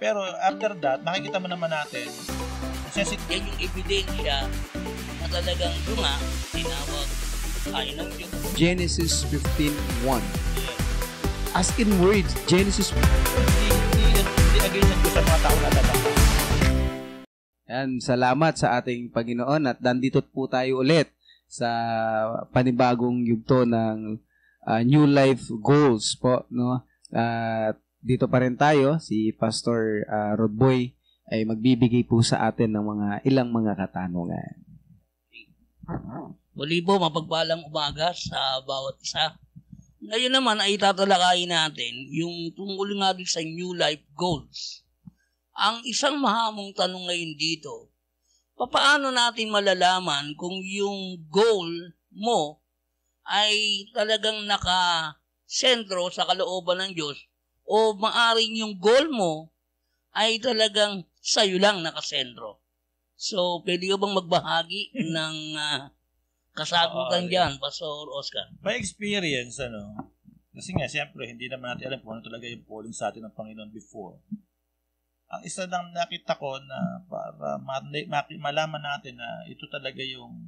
Pero after that, makikita mo naman natin, Yan yung ebidensya na talagang dunga, tinawag tayo ng Diyos. Genesis 15:1. As in words, Genesis. Hindi against ang Diyos sa mga tao na talaga. Yan, salamat sa ating Panginoon at nandito po tayo ulit sa panibagong yugto ng New Life Goals po, no? Dito pa rin tayo, si Pastor Rodboy ay magbibigay po sa atin ng ilang mga katanungan. Muli po, mapagpalang umaga sa bawat isa. Ngayon naman ay tatalakayin natin yung tungkol nga din sa New Life Goals. Ang isang mahamong tanong ngayon dito, paano natin malalaman kung yung goal mo ay talagang nakasentro sa kalooban ng Diyos o maaring yung goal mo ay talagang sa'yo lang nakasentro? So, pwede ka bang magbahagi ng kasagutan dyan, Pastor Oscar? By experience, kasi nga, siyempre, hindi naman natin alam kung ano talaga yung calling sa atin ng Panginoon before. Ang isa lang nakita ko na para malaman natin na ito talaga yung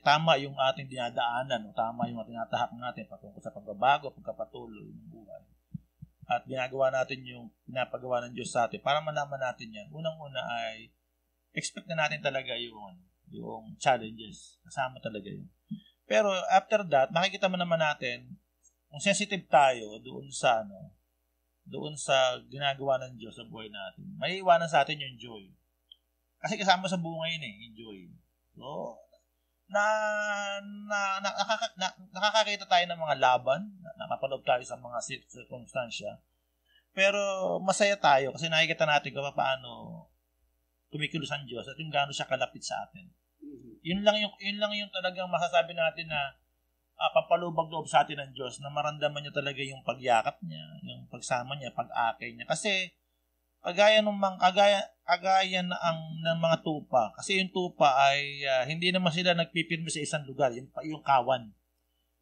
tama yung ating dinadaanan o tama yung tinatahak natin patungkol sa pagbabago, pagkapatuloy ng buhay. At ginagawa natin yung pinapagawa ng Diyos sa atin para malaman natin yan. Unang-una ay expect na natin talaga yung challenges. Kasama talaga yun. Pero after that, makikita mo naman natin kung sensitive tayo doon sa ginagawa ng Diyos sa buhay natin. May iwanan sa atin yung joy. Kasi kasama sa buhay yun yung joy. So, nakakakita tayo ng mga laban, napapaloob tayo sa mga circumstansya, pero masaya tayo kasi nakikita natin kung paano kumikilos ang Diyos at yung gaano siya kalapit sa atin. Yun lang yung talagang masasabi natin na pampalubag loob sa atin ng Diyos na maramdaman niya talaga yung pagyakap niya, yung pagsama niya, pag-akay niya. Kasi kagaya ng mga tupa. Kasi yung tupa ay hindi naman sila nagpipirme sa isang lugar, yung kawan.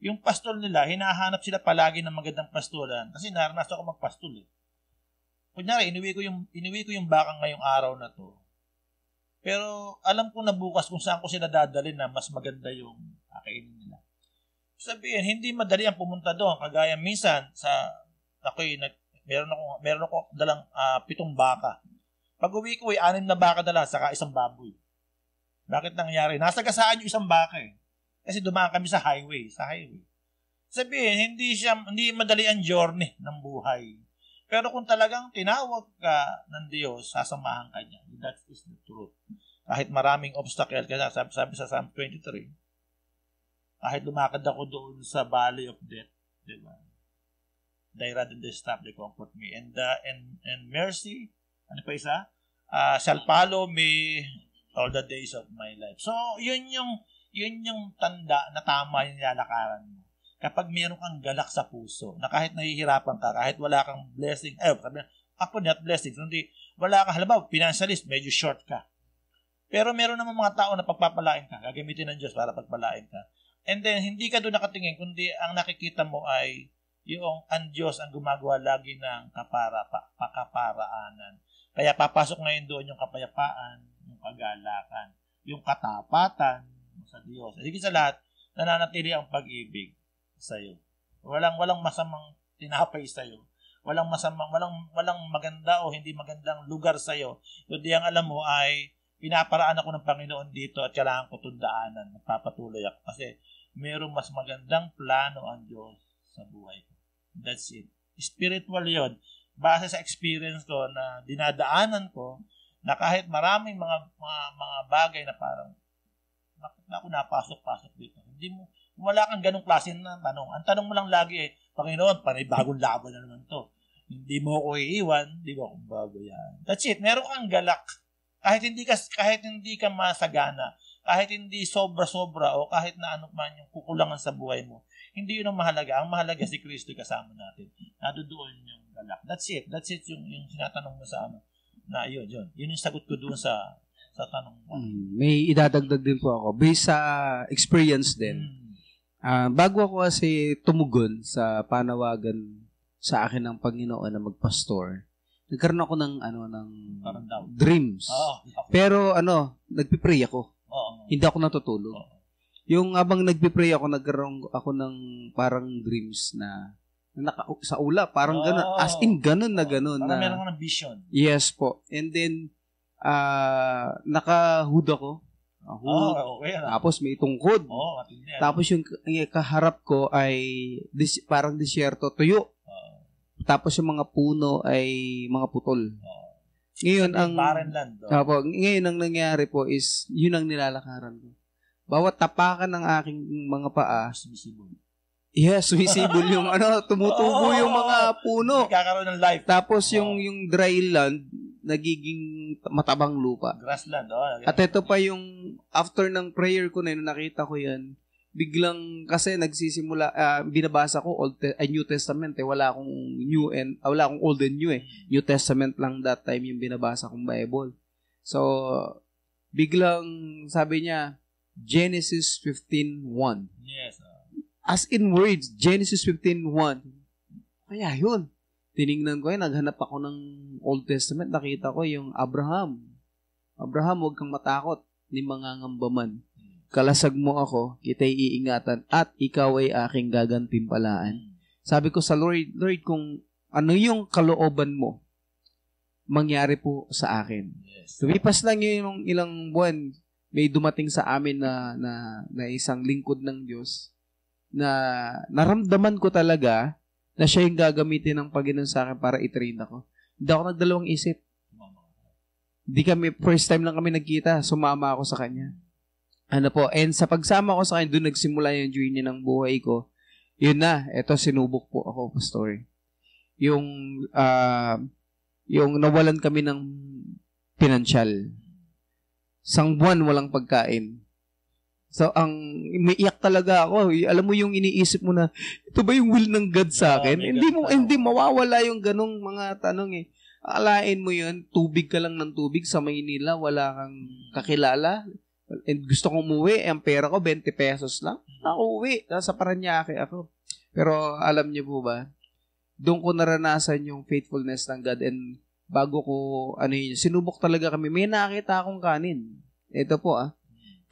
Yung pastol nila, hinahanap sila palagi ng magandang pastolan kasi naranasan ako magpastol eh. Kunyari, inuwi ko yung baka ngayong araw na to. Pero alam ko na bukas kung saan ko sila dadalhin na mas maganda yung kakainin nila. Sabihin, hindi madali ang pumunta doon. Kagaya minsan meron ako dalang 7 baka. Pag uwi ko, 6 na baka dala, saka 1 baboy. Bakit nangyari? Nasagasaan yung 1 baka eh. Kasi dumaan kami sa highway. Sabihin, hindi madali ang journey ng buhay. Pero kung talagang tinawag ka ng Diyos, sasamahan ka niya. That is the truth. Kahit maraming obstacle, kasi sabi sa Psalm 23, kahit lumakad ako doon sa valley of death, diba? Thy rod and thy staff, they comfort me. And mercy, ano pa isa? Shall follow me all the days of my life. So, yun yung tanda na tama yung nilalakaran mo. Kapag meron kang galak sa puso, na kahit nahihirapan ka, kahit wala kang blessing, not blessing, kundi wala kang, halimbawa, financialist, medyo short ka. Pero meron naman mga tao na pagpapalain ka, gagamitin ng Diyos para pagpalain ka. And then, hindi ka doon nakatingin, kundi ang nakikita mo ay yung ang Diyos ang gumagawa lagi ng pakaparaanan. Kaya papasok ngayon doon yung kapayapaan, yung kagalakan, yung katapatan sa Diyos. Higit sa lahat, nananatili ang pag-ibig sa iyo. Walang masamang tinapay sa iyo. Walang maganda o hindi magandang lugar sa iyo. Kundi ang alam mo ay pinaparaan ako ng Panginoon dito at kailangan ko tundaanan. Magpapatuloy ako kasi mayroong mas magandang plano ang Diyos sa buhay ko. That's it. Spiritual yun. Base sa experience ko na dinadaanan ko na kahit maraming mga bagay na parang bakit na ako napasok dito? Wala kang ganong klase na tanong. Ang tanong mo lang lagi Panginoon, panibagong laban na naman to. Hindi mo ako iiwan, hindi mo ako babayan. That's it. Meron kang galak. Kahit hindi ka masagana, kahit hindi sobra-sobra o kahit na ano man yung kukulangan sa buhay mo, hindi yun ang mahalaga. Ang mahalaga si Kristo kasama natin. Nadoon yung galak. That's it. That's it yung sinatanong mo sa ano. Na yun. Yun yung sagot ko doon sa tanong mo. May idadagdag din po ako. Based sa experience din. Bago ako kasi tumugon sa panawagan sa akin ng Panginoon na magpastor, nagkaroon ako ng Parang daw. dreams. Pero nagpi-pray ako. Hindi ako natutulog. Yung habang nagpi-pray ako, nagkaroon ako ng parang dreams na sa ula, parang gano'n. As in, gano'n na gano'n. Parang meron ka ng vision. Yes po. And then, naka-hood ako. Okay. Tapos may tungkod. Matindi. Tapos yung kaharap ko ay parang disyerto, tuyo. Tapos yung mga puno ay mga putol. Ngayon, barren land. ngayon ang nangyari po is, yun ang nilalakaran ko. Bawat tapakan ng aking mga paa, yes, sumisibol yung tumutubo yung mga puno. Nagkakaroon ng life. Tapos yung dry land, nagiging matabang lupa. Grassland. At ito pa yung, after ng prayer ko na yun, nakita ko yan, biglang, kasi nagsisimula, binabasa ko New Testament wala akong wala akong Old and New New Testament lang that time yung binabasa kong Bible. So, biglang, sabi niya, Genesis 15:1. Yes. As in words, Genesis 15:1. Kaya yun. Tiningnan ko naghanap ako ng Old Testament, nakita ko yung Abraham. Abraham, huwag kang matakot, ni mangangamba man. Kalasag mo ako, kita'y iingatan, at ikaw ay aking gagantimpalaan. Sabi ko sa Lord, kung ano yung kalooban mo, mangyari po sa akin. Yes. Tumipas lang yung ilang buwan, may dumating sa amin na isang lingkod ng Diyos na naramdaman ko talaga na siya yung gagamitin ng Panginoon sa akin para i-train ako. Hindi ako nagdalawang isip. First time lang kami nagkita, sumama ako sa kanya. And sa pagsama ko sa kanya, doon nagsimula yung journey ng buhay ko. Yun na, eto sinubok po ako, pastor. Yung nawalan kami ng pinansyal. Isang buwan walang pagkain. So, umiiyak talaga ako. Alam mo yung iniisip mo na, ito ba yung will ng God sa akin? Hindi mawawala yung ganong mga tanong Alain mo yun, tubig ka lang ng tubig sa Maynila, wala kang kakilala. And gusto kong umuwi, ang pera ko, 20 pesos lang. Uwi, sa Paranaque ako. Pero alam niyo po ba, doon ko naranasan yung faithfulness ng God, and bago ko, sinubok talaga kami. May nakita akong kanin. Ito po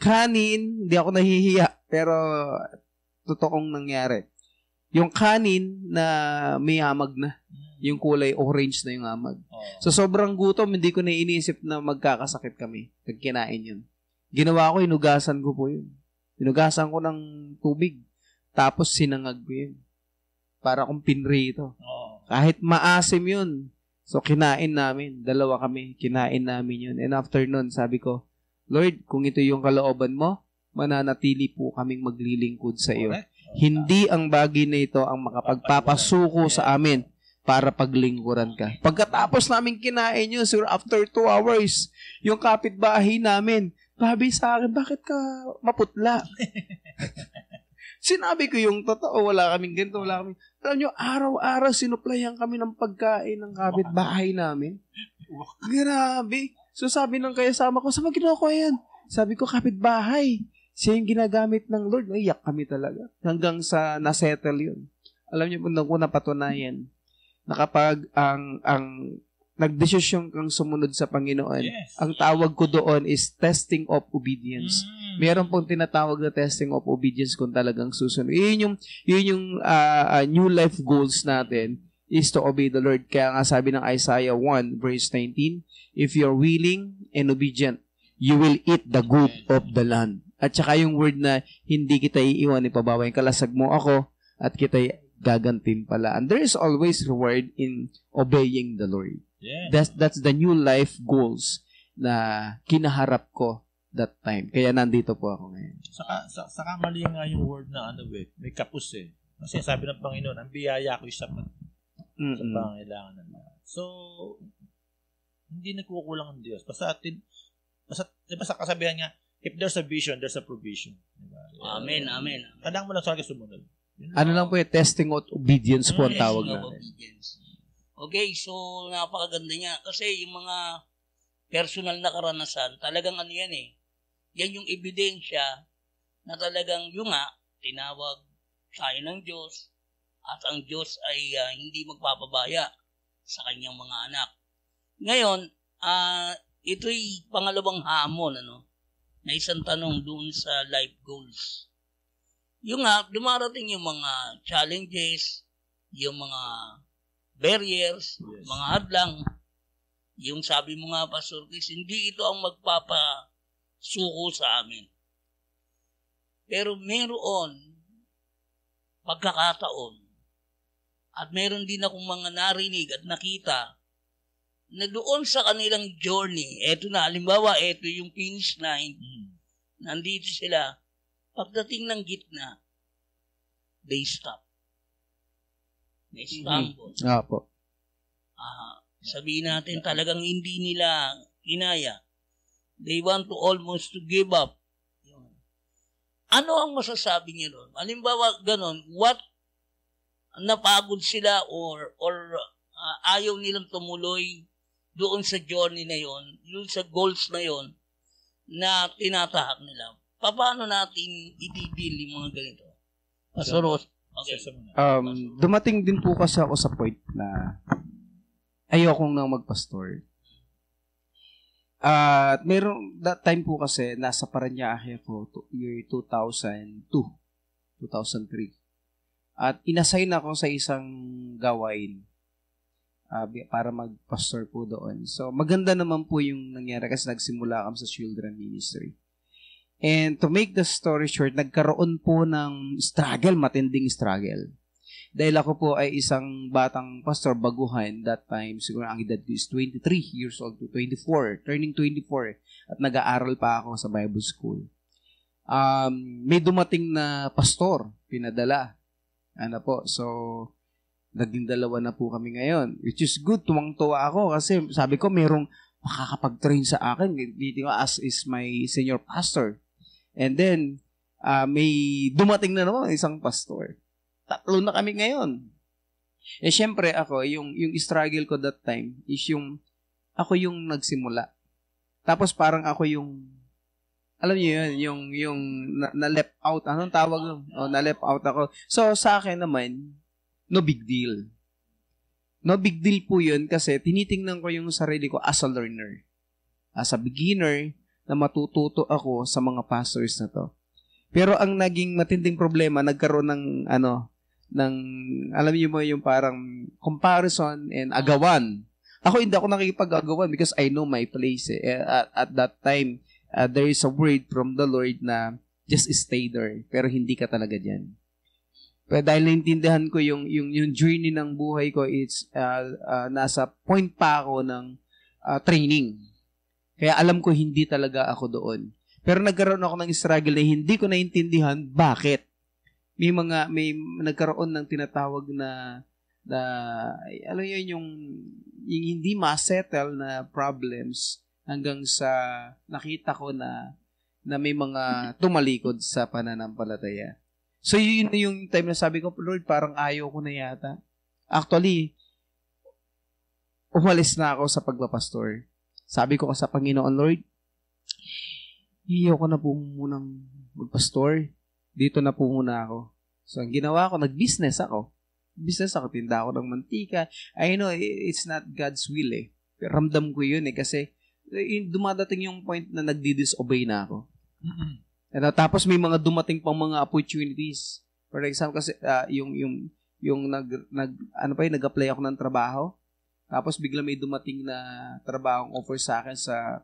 kanin, hindi ako nahihiya, pero totoong nangyari. Yung kanin na may amag na, yung kulay orange na yung amag. So sobrang gutom, hindi ko na iniisip na magkakasakit kami pag kinain yun. Ginawa ko, hinugasan ko po yun. Hinugasan ko ng tubig, tapos sinangag ko yun. Para kung pinrito. Kahit maasim yun. So kinain namin, dalawa kami, kinain namin yun. And after nun, sabi ko, Lord, kung ito yung kalooban mo, mananatili po kaming maglilingkod sa iyo. Hindi ang bagay na ito ang makapagpapasuko sa amin para paglingkuran ka. Pagkatapos namin kinain yun, so after 2 hours, yung kapitbahay namin, sabi sa akin, bakit ka maputla? Sinabi ko yung totoo, wala kaming ganito, wala kaming... Alam nyo, araw-araw sinuplayan kami ng pagkain ng kapitbahay namin. Grabe. So sabi ng kasama ko, saan mo ginawa ko yan? Sabi ko, kapitbahay. Siya yung ginagamit ng Lord. Iyak kami talaga. Hanggang sa nasettle yun. Alam niyo po, nung napatunayan, na kapag ang nagdesisyon kang sumunod sa Panginoon, ang tawag ko doon is testing of obedience. Meron pong tinatawag na testing of obedience kung talagang susunod. Yun yung new life goals natin is to obey the Lord. Kaya nga sabi ng Isaiah 1 verse 19, if you're willing and obedient, you will eat the good of the land. At saka yung word na hindi kita iiwan, ipabawain, kalasag mo ako at kita gagantimpala. And there is always reward in obeying the Lord. Yeah. That's the new life goals na kinaharap ko that time. Kaya nandito po ako ngayon. Saka mali nga yung word na may kapus Kasi sabi ng Panginoon, ang biyaya ko isa sa pangailangan ng lahat. So, hindi nagkukulang ang Diyos. Basta sa kasabihan niya, if there's a vision, there's a provision. Diba? Amen, amen. Kailangan mo lang sa akin sumunod. Lang po yung testing of obedience po ang tawag natin. Okay, so napakaganda niya. Kasi yung mga personal na karanasan, talagang yan yan yung ebidensya na talagang yung tinawag tayo ng Diyos at ang Diyos ay hindi magpapabaya sa kanyang mga anak. Ngayon, ito'y pangalawang hamon, na isang tanong doon sa life goals. Yung nga, dumarating yung mga challenges, yung mga barriers, mga hadlang, yung sabi mo nga, Pastor Chris, hindi ito ang magpapasuko sa amin. Pero meron pagkakataon at meron din akong mga narinig at nakita na doon sa kanilang journey, eto na, halimbawa, eto yung finish line, nandito sila, pagdating ng gitna, they stop. They stumble. Opo. Sabihin natin talagang hindi nila kinaya. They want to almost to give up. Ano ang masasabi niyo doon? Halimbawa, ganon, napagod sila or ayaw nilang tumuloy doon sa journey na yon, doon sa goals na yon na tinatahak nila. Paano natin i-deal yung mga ganito? Pastor Ross. Okay. Dumating din po kasi ako sa point na ayokong nang magpastor. At meron, that time po kasi, nasa Parañaque ako, year 2002, 2003. At inassign ako sa isang gawain para magpastor po doon. So, maganda naman po yung nangyari kasi nagsimula kami sa children ministry. And to make the story short, nagkaroon po ng struggle, matinding struggle. Dahil ako po ay isang batang pastor, baguhan, that time, siguro ang edad ko is 23 years old to 24, turning 24, at nag-aaral pa ako sa Bible School. May dumating na pastor, pinadala. So, naging dalawa na po kami ngayon, which is good, tuwang-tuwa ako kasi sabi ko, merong makakapag-train sa akin, dito as is my senior pastor. And then, may dumating na naman isang pastor. 3 na kami ngayon. Syempre ako, yung struggle ko that time is ako yung nagsimula. Tapos parang ako yung, alam niyo yun, yung na-left out. Anong tawag? Na-left out ako. So, sa akin naman, no big deal. No big deal po yun kasi tinitingnan ko yung sarili ko as a learner. As a beginner, na matututo ako sa mga pastors na to. Pero ang naging matinding problema, nagkaroon ng alam niyo mo yung parang comparison and agawan. Ako hindi ako nakikipag-agawan because I know my place. At that time, there is a word from the Lord na just stay there. Pero hindi ka talaga dyan. Pero dahil naintindihan ko yung journey ng buhay ko, it's nasa point pa ako ng training. Kaya alam ko hindi talaga ako doon. Pero nagkaroon ako ng struggle na hindi ko naintindihan bakit. May nagkaroon ng tinatawag na alam yun, yung hindi ma-settle na problems hanggang sa nakita ko na may mga tumalikod sa pananampalataya. So yun yung time na sabi ko, Lord, parang ayaw ko na yata. Actually, umalis na ako sa pagpapastor. Sabi ko sa Panginoon, Lord, ko na po munang magpastor. Dito na po muna ako. So, ang ginawa ko, nag-business ako. Tinda ako ng mantika. I know, it's not God's will eh. Pero ramdam ko yun eh. Kasi, dumadating yung point na nagdi-disobey na ako. Tapos may mga dumating pang mga opportunities. For example, kasi, nag-apply ako ng trabaho. Tapos bigla may dumating na trabahong offer sa akin sa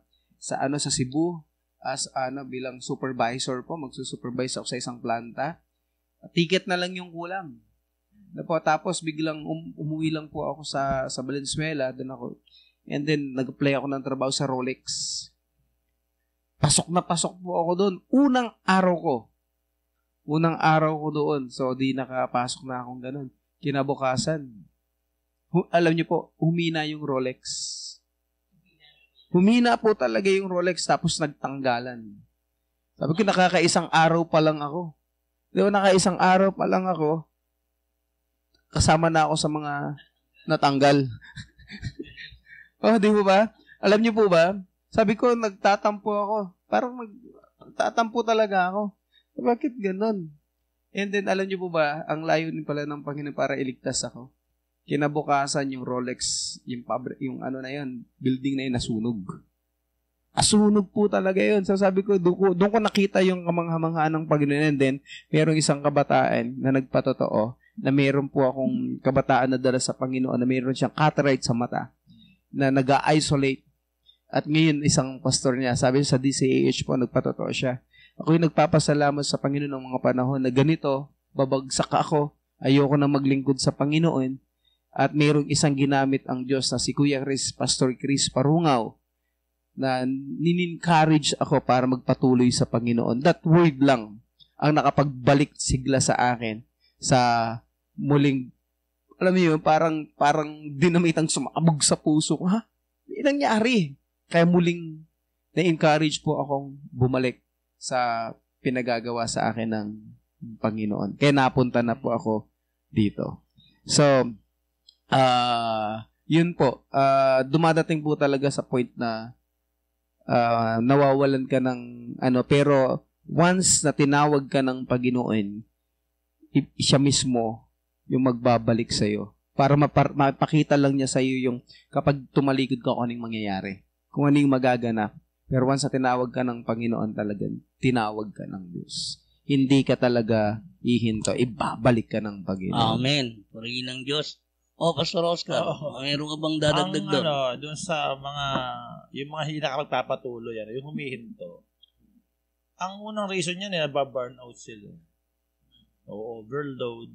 Cebu as bilang supervisor po, magsusupervise ako sa isang planta. Ticket na lang yung kulang. Tapos biglang umuwi lang po ako sa Valenzuela, doon ako. And then nag-apply ako ng trabaho sa Rolex. Pasok po ako doon. Unang araw ko doon. So di nakapasok na akong ganun. Kinabukasan, alam niyo po, humina yung Rolex. Humina po talaga yung Rolex tapos nagtanggalan. Sabi ko, nakakaisang araw pa lang ako. Kasama na ako sa mga natanggal. Di po ba? Alam niyo po ba? Sabi ko, nagtatampo ako. Parang nagtatampo talaga ako. Bakit ganun? And then, alam niyo po ba, ang layunin pala ng Panginoon para iligtas ako. kinabukasan yung Rolex, yung ano na yun, building na yun, nasunog. Asunog po talaga yun. So sabi ko, doon ko nakita yung kamangha-mangha ng Panginoon. And then, merong isang kabataan na nagpatotoo na meron po akong kabataan na dala sa Panginoon na meron siyang cataract sa mata na nag-isolate. At ngayon, isang pastor niya, sabi sa DCAH po, nagpatotoo siya. Ako yung nagpapasalamat sa Panginoon ng mga panahon na ganito, babagsak ako, ayoko na maglingkod sa Panginoon, at mayroong isang ginamit ang Diyos na si Kuya Chris, Pastor Chris Parungaw, na nin-encourage ako para magpatuloy sa Panginoon. That word lang ang nakapagbalik sigla sa akin sa muling, alam mo yun, parang dinamitang sumabog sa puso ko. Ha? May nangyari. Kaya muling na-encourage po akong bumalik sa pinagagawa sa akin ng Panginoon. Kaya napunta na po ako dito. So, yun po. Dumadating po talaga sa point na nawawalan ka ng pero once na tinawag ka ng Panginoon, siya mismo yung magbabalik sa'yo. Para mapakita lang niya sa'yo yung kapag tumalikod ka kung anong mangyayari. Kung anong magaganap. Pero once na tinawag ka ng Panginoon talagang, tinawag ka ng Diyos. Hindi ka talaga ihinto. Ibabalik ka ng Panginoon. Amen. Purihin ng Diyos. Pastor Oscar, mayroon ka bang dadagdag doon? Doon sa yung mga hindi nakapagpapatuloy, yung humihinto. Ang unang reason niya, nababurn out sila. O overload.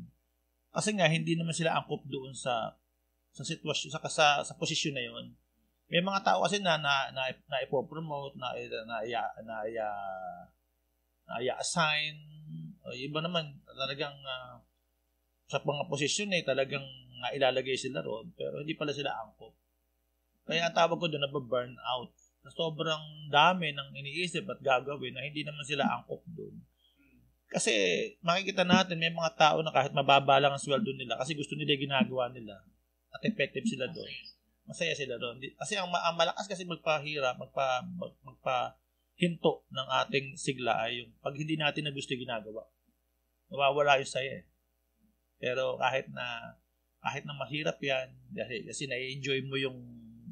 Kasi nga, hindi naman sila angkop doon sa sitwasyon, sa posisyon na yun. May mga tao kasi na ipopromote, na i-assign. Iba naman, talagang sa mga posisyon talagang ilalagay sila roon, pero hindi pala sila angkop. Kaya ang tawag ko doon, nababurn out. Na sobrang dami ng iniisip at gagawin na hindi naman sila angkop doon. Kasi makikita natin, may mga tao na kahit mababa lang ang sweldo nila kasi gusto nila ginagawa nila at effective sila doon. Masaya sila doon. Kasi ang malakas kasi magpahinto ng ating sigla ay yung pag hindi natin na gusto ginagawa. Nawawala yung saya. Pero kahit na mahirap yan, kasi na-enjoy mo yung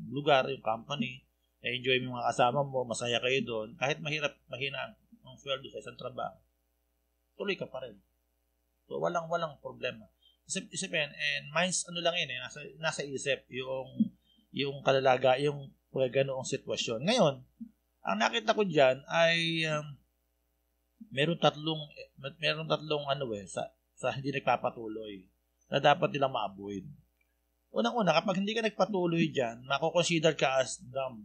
lugar, yung company, na-enjoy mo yung mga kasama mo, masaya kayo doon, kahit mahina ang sweldo sa isang trabaho, tuloy ka pa rin. So, walang problema. Isipin, and minds, nasa isip, yung kalalaga, yung ganoong sitwasyon. Ngayon, ang nakita ko dyan ay meron tatlong sa hindi nagpapatuloy na dapat nilang ma-avoid. Unang-una, kapag hindi ka nagpatuloy dyan, mako-consider ka as dumb.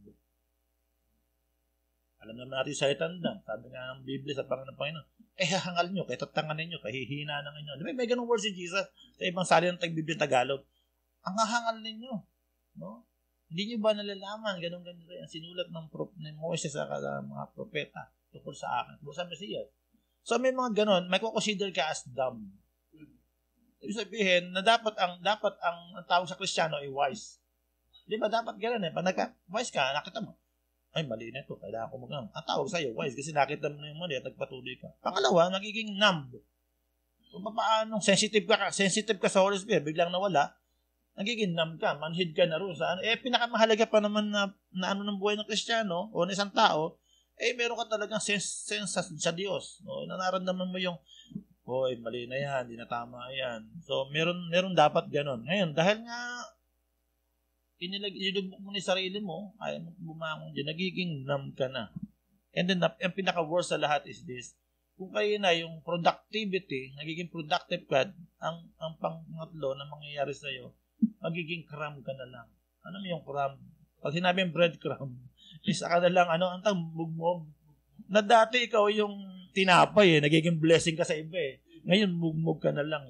Alam naman natin sa salitang dumb. Sabi nga ng Biblia sa Panginoon, hahangal nyo, kaya tatanganin nyo, kahihina ng inyo. May ganung words si Jesus sa ibang sali ng Biblia Tagalog. Ang hahangal ninyo. No? Hindi nyo ba nalalaman, ganun rin ang sinulat ng Moises sa mga propeta tungkol sa akin, tungkol sa Mesiyas. So may mga ganun, may consider ka as dumb. Ibig sabihin na dapat ang tawag sa Kristiyano ay wise. Di ba dapat gano'n pag wise ka, nakita mo, ay mali na ito, kailangan ko mag-numb. Ang tawag sa'yo, wise, kasi nakita mo na yung mali at nagpatuloy ka. Pangalawa, nagiging numb. Kung paano, sensitive ka sa Holy Spirit, biglang nawala, nagiging numb ka, manhid ka na rin sa pinakamahalaga pa naman na ng buhay ng Kristiyano o ng isang tao, meron ka talagang sense sa Diyos. No? Nararamdaman mo yung, mali na yan, hindi na tama yan. So, meron dapat ganon. Ngayon, dahil nga, inilugmok mo ni sarili mo, ayaw mo bumangon dyan, nagiging numb ka na. And then, ang pinaka-worst sa lahat is this, kung kayo na yung productivity, nagiging productive ka, ang pangatlo na mangyayari sa'yo, magiging cram ka na lang. Ano mo yung cram? Pag sinabing breadcrumb, isa ka na lang, ang mugmog. Na dati ikaw yung tinapay nagiging blessing ka sa iba Ngayon, mugmog ka na lang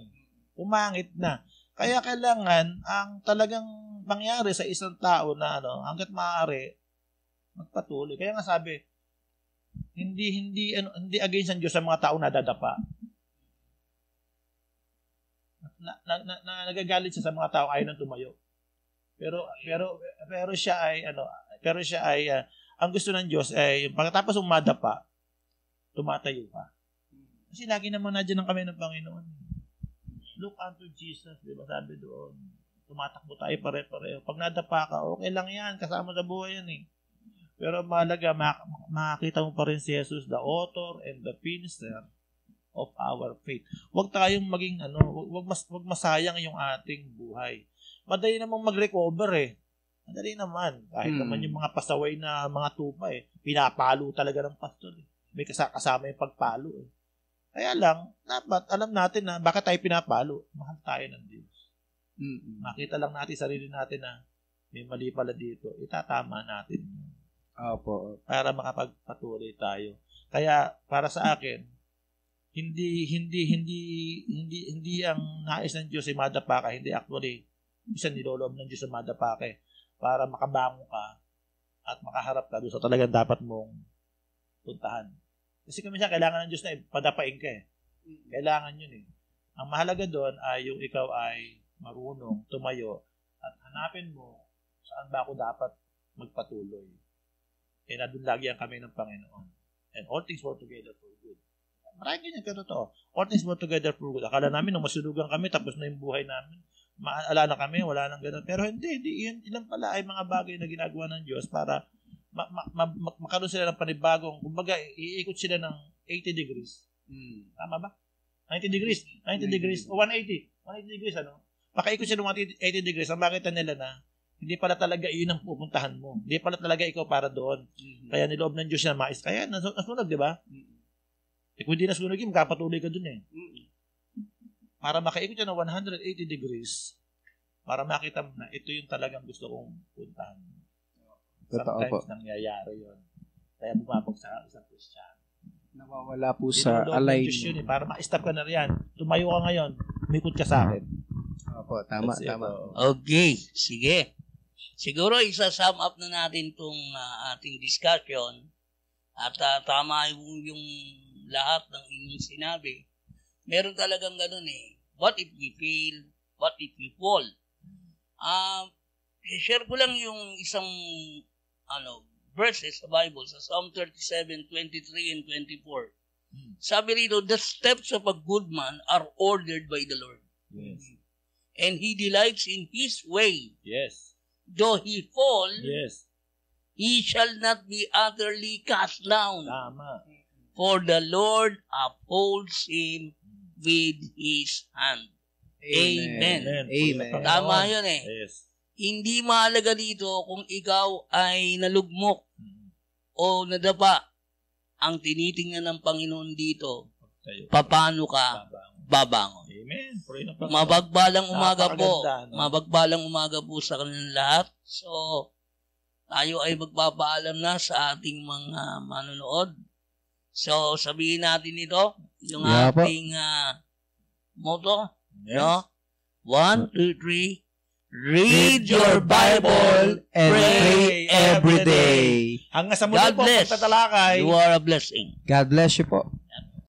Umangit na. Kaya kailangan, ang talagang mangyari sa isang tao na hanggat maaari, magpatuloy. Kaya nga sabi, hindi against ang Diyos sa mga tao na dadapa. Nagagalit siya sa mga tao ayaw nang tumayo. Pero siya ay ang gusto ng Diyos ay pagkatapos umadapa, tumatayo ka. Kasi lagi naman nandiyan ang kamay ng Panginoon. Look unto Jesus, di ba sabi doon? tumatakbo tayo pare-pareho. Pag nadapa ka, okay lang yan, kasama sa buhay yan eh. Pero mahalaga, makakita mo pa rin si Jesus, the author and the finisher of our faith. Huwag tayong maging, huwag masayang yung ating buhay. Madali namang mag-recover eh. Madali naman. Kahit naman yung mga pasaway na mga tupa eh. Pinapalo talaga ng pastor eh. May kasama yung pagpalo eh. Kaya lang, dapat alam natin na bakit tayo pinapalo. Mahal tayo ng Diyos. Makita lang natin sarili natin na may mali pala dito. Itatama natin. Opo. Para makapagpatuloy tayo. Kaya para sa akin, hindi ang nais ng Diyos ay madapa ka. Hindi actually, isang niloloob ng Diyos ay madapa ka para makabango ka at makaharap ka doon sa talagang dapat mong puntahan. Kasi kung minsan kailangan ng Diyos na padapain ka eh. Kailangan yun eh. Ang mahalaga doon ay yung ikaw ay marunong tumayo at hanapin mo saan ba ako dapat magpatuloy. Eh nandun lagi ang kami ng Panginoon. And all things work together for good. Maraming ganyan katotoo. All things work together for good. Akala namin nung masunugan kami tapos na yung buhay namin. Maala na kami, wala nang ganun. Pero hindi. Ilan pala ay mga bagay na ginagawa ng Diyos para makaroon sila ng panibagong, kumbaga, iikot sila ng 80 degrees. Tama ba? 90 degrees o 180. 180 degrees, Makaikot sila ng 80 degrees, ang makita nila na hindi pala talaga iyon ang pupuntahan mo. Hindi pala talaga ikaw para doon. Kaya niloob ng Diyos na mais. Kaya nasunog, di ba? Kung hindi nasunog yun, magkapatuloy ka dun eh. Para makaikot siya ng 180 degrees, para makita mo na ito yung talagang gusto kong puntahan. Sometimes nangyayari yun. Kaya bumabag sa isang Christian. Nawawala po sa alignment. Para ma-stop ka na riyan. Tumayo ka ngayon, umikot ka sa akin. Opo, tama. Okay, sige. Siguro isa-sum up na natin itong ating discussion at tama yung lahat ng inyong sinabi. Meron talagang ganun eh. What if we fail? What if we fall? Share ko lang yung isang verses sa Bible sa Psalm 37:23 and 24. Sabi rito, the steps of a good man are ordered by the Lord. Yes. And He delights in His way. Yes. Though he fall, yes, he shall not be utterly cast down. Tama. For the Lord upholds him with His hand. Amen. Tama yun eh. Yes. Hindi mahalaga dito kung ikaw ay nalugmok o nadapa. Ang tinitingnan ng Panginoon dito, paano ka babangon. Amen. Mabagbalang umaga po. Mabagbalang umaga po sa kanilang lahat. So, tayo ay magpapaalam na sa ating mga manonood. So, sabihin natin ito, yung ating motto. Yes. No? 1, 2, 3. Read your Bible and pray every day. Hanggang sa muli po, pagtatalakay. You are a blessing. God bless you po.